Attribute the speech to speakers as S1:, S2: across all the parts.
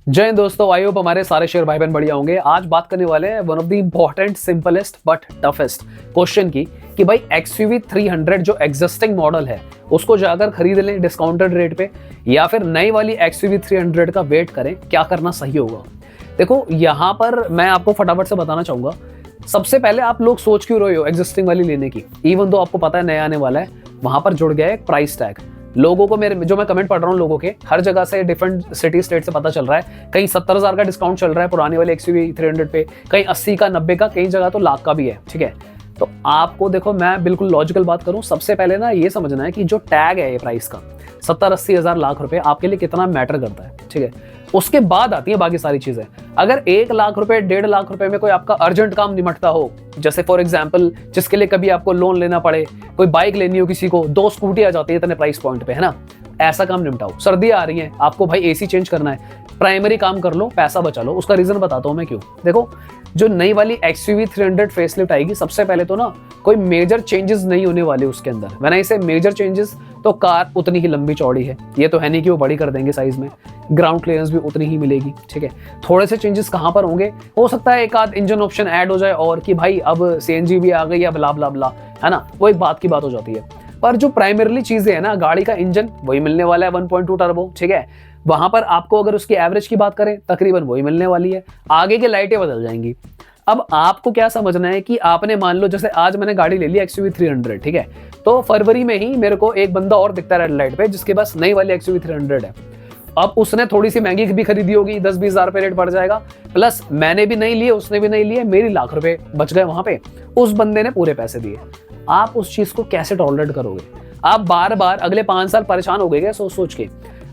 S1: जय हिंद दोस्तों, I hope हमारे सारे शेयर भाई बहन बढ़िया होंगे। आज बात करने वाले हैं one of the important simplest but toughest question की कि भाई XUV 300 जो एग्जिस्टिंग मॉडल है उसको जाकर खरीद लें डिस्काउंटेड रेट पे या फिर नई वाली XUV 300 का वेट करें, क्या करना सही होगा। देखो यहाँ पर मैं आपको फटाफट से बताना चाहूंगा। सबसे पहले आप लोग सोच क्यों रहे हो एग्जिस्टिंग वाली लेने की, इवन तो आपको पता है नया आने वाला है, वहां पर जुड़ गया है एक प्राइस टैग। लोगों को मेरे जो मैं कमेंट पढ़ रहा हूँ लोगों के हर जगह से डिफरेंट सिटी स्टेट से पता चल रहा है, कहीं 70,000 का डिस्काउंट चल रहा है पुरानी वाली XUV 300 पे, कहीं 80 का 90 का, कई जगह तो लाख का भी है। ठीक है, तो आपको देखो मैं बिल्कुल लॉजिकल बात करूं, सबसे पहले ना ये समझना है कि जो टैग है ये प्राइस का 70-80 हज़ार लाख रुपए आपके लिए कितना मैटर करता है। ठीक है, उसके बाद आती है बाकी सारी चीजें। अगर 1 लाख रुपए 1.5 लाख रुपए में कोई आपका अर्जेंट काम निमटता हो, जैसे फॉर एग्जांपल जिसके लिए कभी आपको लोन लेना पड़े, कोई बाइक लेनी हो किसी को, 2 स्कूटी आ जाती है इतने प्राइस पॉइंट पे, है ना, ऐसा काम निपटाओ। सर्दी आ रही है, आपको भाई AC चेंज करना है, प्राइमरी काम कर लो, पैसा बचा लो। उसका रीजन बताता हूं मैं क्यों। देखो जो नई वाली XUV 300 फेसलिफ्ट आएगी, सबसे पहले तो ना कोई मेजर चेंजेस नहीं होने वाले उसके अंदर। व्हेन आई से मेजर चेंजेस, तो कार उतनी ही लंबी चौड़ी है, ये तो है नहीं कि वो बड़ी कर देंगे साइज में, ग्राउंड क्लियरेंस भी उतनी ही मिलेगी। ठीक है, थोड़े से चेंजेस कहां पर होंगे, हो सकता है एक आध इंजन ऑप्शन ऐड हो जाए और कि भाई अब CNG भी आ गई या ब्ला ब्ला ब्ला, है ना, वो एक बात की बात हो जाती है। पर जो प्राइमरीली चीजें है ना, गाड़ी का इंजन वही मिलने वाला है 1.2 टर्बो। ठीक है, वहां पर आपको अगर उसकी एवरेज की बात करें तकरीबन वही मिलने वाली है, आगे की लाइटें बदल जाएंगी। अब आपको क्या समझना है कि आपने मान लो जैसे आज मैंने गाड़ी ले ली XUV 300, ठीक है, तो फरवरी में ही मेरे को एक बंदा और दिखता है रेड लाइट पे जिसके पास नई वाली XUV 300 है। अब उसने थोड़ी सी महंगी भी खरीदी होगी, 10-20 हज़ार पे रेट बढ़ जाएगा, प्लस मैंने भी नहीं लिए उसने भी नहीं लिए, मेरी लाख रुपए बच गए वहां पे, उस बंदे ने पूरे पैसे दिए। आप उस चीज को कैसे टॉलरेट करोगे? आप बार बार अगले 5 साल परेशान हो गए सोच सोच के?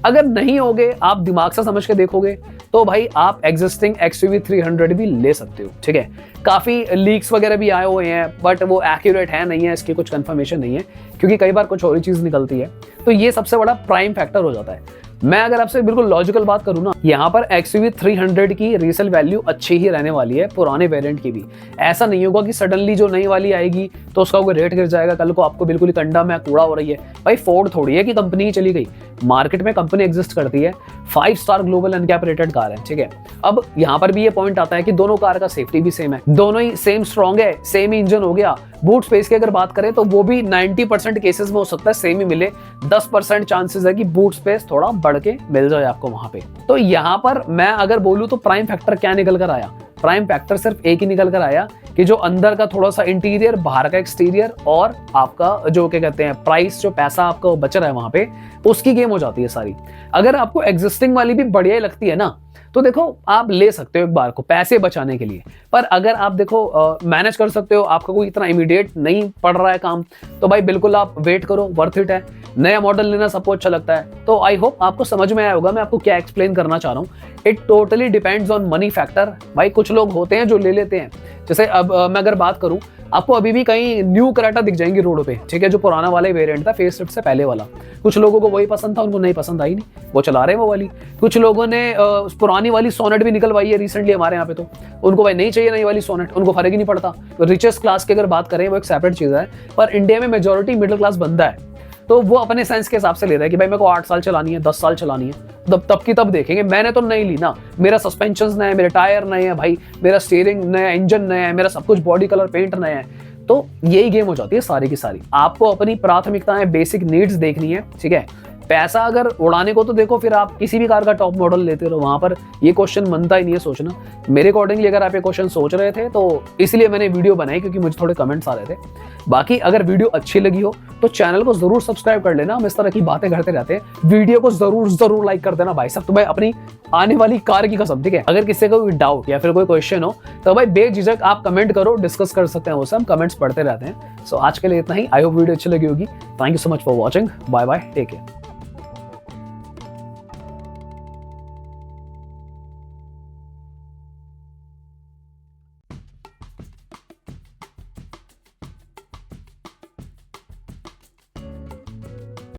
S1: अगर नहीं होगे, आप दिमाग से समझ के देखोगे, तो भाई आप एग्जिस्टिंग XUV 300 भी ले सकते हो। ठीक है, काफी लीक्स वगैरह भी आए हुए हैं, बट वो एक्यूरेट है नहीं है, इसकी कुछ कंफर्मेशन नहीं है, क्योंकि कई बार कुछ और ही चीज निकलती है। तो ये सबसे बड़ा प्राइम फैक्टर हो जाता है। मैं अगर आपसे बिल्कुल लॉजिकल बात करूं ना, यहाँ पर XUV 300 की रीसेल वैल्यू अच्छी ही रहने वाली है, पुराने वेरिएंट की भी। ऐसा नहीं होगा कि सडनली जो नई वाली आएगी तो उसका कोई रेट गिर जाएगा, कल को आपको बिल्कुल ही कंडा में कूड़ा हो रही है। भाई फोर्ड थोड़ी है कि कंपनी ही चली गई, मार्केट में कंपनी एग्जिस्ट करती है, 5 star global uncap rated car है। ठीक है, अब यहाँ पर भी ये पॉइंट आता है कि दोनों कार का सेफ्टी भी सेम है, दोनों ही सेम स्ट्रॉन्ग है, सेम ही इंजन हो गया। बूट स्पेस की अगर बात करें तो वो भी 90% केसेस में हो सकता है सेम ही मिले, 10% चांसेस है कि बूट स्पेस थोड़ा बढ़ के मिल जाए आपको वहां पे। तो यहाँ पर मैं अगर बोलूं तो प्राइम फैक्टर क्या निकल कर आया? प्राइम फैक्टर सिर्फ एक ही निकल कर आया कि जो अंदर का थोड़ा सा इंटीरियर, बाहर का एक्सटीरियर, और आपका जो क्या कहते हैं प्राइस, जो पैसा आपका बच रहा है वहां पे, उसकी गेम हो जाती है सारी। अगर आपको एग्जिस्टिंग वाली भी बढ़िया लगती है ना, तो देखो आप ले सकते हो एक बार को पैसे बचाने के लिए। पर अगर आप देखो मैनेज कर सकते हो, आपका कोई इतना इमीडिएट नहीं पड़ रहा है काम, तो भाई बिल्कुल आप वेट करो, वर्थ इट है। नया मॉडल लेना सबको अच्छा लगता है। तो आई होप आपको समझ में आया होगा मैं आपको क्या एक्सप्लेन करना चाह रहा हूँ। It totally depends on money factor. भाई कुछ लोग होते हैं जो ले लेते हैं, जैसे अब मैं अगर बात करूं, आपको अभी भी कहीं न्यू कराटा दिख जाएंगी रोड पे। ठीक है, जो पुराना वाला वेरिएंट था फेसलिफ्ट से पहले वाला, कुछ लोगों को वही पसंद था, उनको नहीं पसंद आई नहीं, वो चला रहे हैं वो वाली। कुछ लोगों ने पुरानी वाली सोनेट भी निकलवाई है रिसेंटली हमारे यहाँ पे, तो उनको भाई नहीं चाहिए नई वाली सोनेट, उनको फर्क ही नहीं पड़ता। रिचेस्ट क्लास की अगर बात करें वो एक सेपरेट चीज है, पर इंडिया में मेजोरिटी मिडिल क्लास बंदा है, तो वो अपने सेंस के हिसाब से ले रहा है कि भाई मेरे को 8 साल चलानी है, 10 साल चलानी है, तब की तब देखेंगे। मैंने तो नहीं ली ना, मेरा सस्पेंशन नया है, मेरे टायर नए हैं भाई, मेरा स्टीयरिंग नया, इंजन नया है, मेरा सब कुछ बॉडी कलर पेंट नया है। तो यही गेम हो जाती है सारी की सारी। आपको अपनी प्राथमिकताएं, बेसिक नीड्स देखनी है। ठीक है, पैसा अगर उड़ाने को तो देखो फिर आप किसी भी कार का टॉप मॉडल लेते रहो, वहां पर ये क्वेश्चन बनता ही नहीं है सोचना। मेरे अकॉर्डिंगली अगर आप ये क्वेश्चन सोच रहे थे तो इसलिए मैंने वीडियो बनाई, क्योंकि मुझे थोड़े कमेंट्स आ रहे थे। बाकी अगर वीडियो अच्छी लगी हो तो चैनल को जरूर सब्सक्राइब कर लेना, हम इस तरह की बातें करते रहते हैं। वीडियो को जरूर लाइक कर देना भाई साहब, तो भाई अपनी आने वाली कार की कसम। ठीक है, अगर किसी का कोई डाउट या फिर कोई क्वेश्चन हो तो भाई बेझिझक आप कमेंट करो, डिस्कस कर सकते हैं, वो सब कमेंट्स पढ़ते रहते हैं। सो आज के लिए इतना ही। आई होप वीडियो अच्छी लगी होगी। Thank you so much for watching. Bye bye, take care.